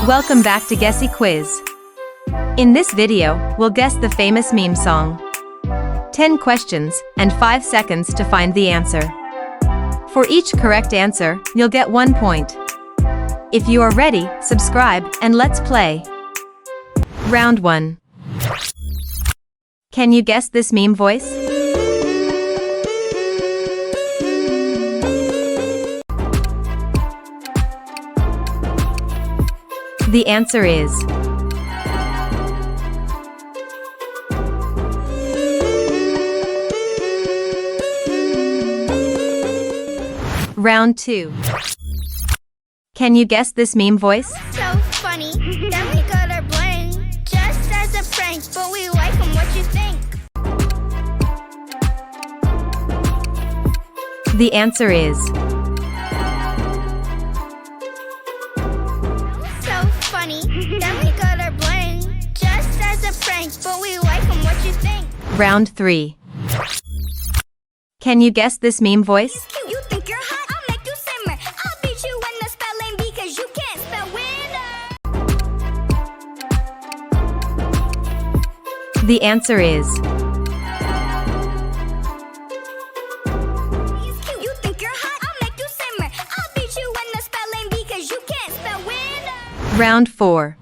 Welcome back to Guessy Quiz. In this video, we'll guess the famous meme song. 10 questions and 5 seconds to find the answer. For each correct answer, you'll get 1 point. If you are ready, subscribe and let's play. Round 1. Can you guess this meme voice? The answer is Round 2. Can you guess this meme voice? So funny, then we got our bling, just as a prank, but we like 'em, what you think? The answer is So funny, then we got our bling, just as a prank, but we like 'em, what you think? Round 3. Can you guess this meme voice? You think you're hot, I'll make you simmer. I'll beat you in the spelling because you can't spell winner. The answer is You think you're hot, I'll make you simmer. I'll beat you in the spelling because you can't spell winner. Round 4.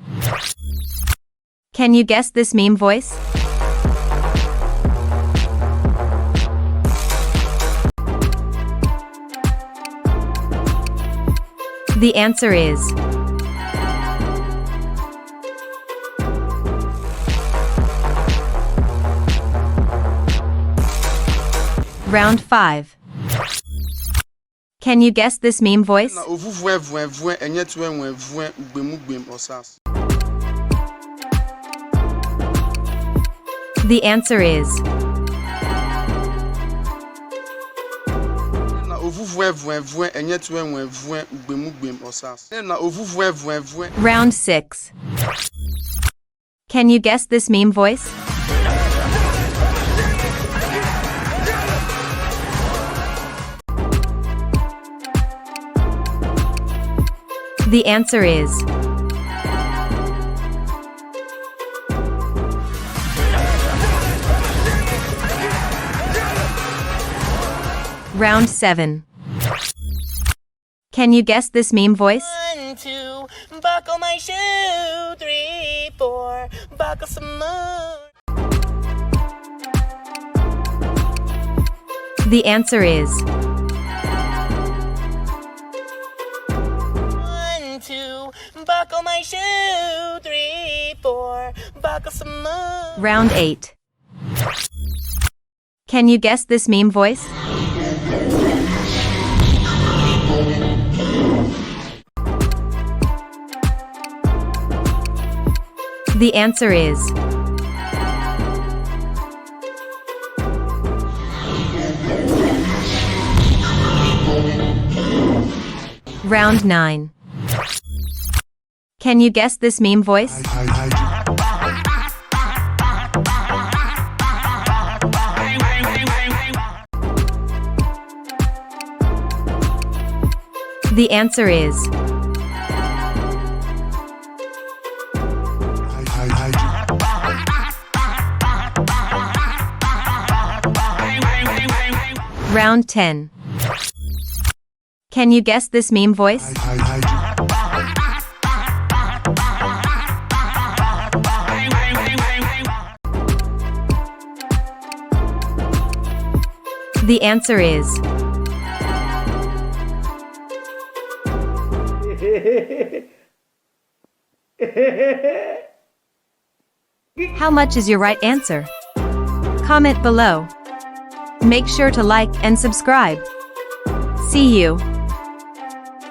Can you guess this meme voice? The answer is Round 5. Can you guess this meme voice? The answer is Round 6. Can you guess this meme voice? The answer is Round 7. Can you guess this meme voice? 1, 2, buckle my shoe. 3, 4, buckle some more. The answer is 1, 2, buckle my shoe. 3, 4, buckle some more. Round 8. Can you guess this meme voice? The answer is Round 9. Can you guess this meme voice? The answer is Round 10. Can you guess this meme voice? The answer is How much is your right answer? Comment below. Make sure to like and subscribe. See you.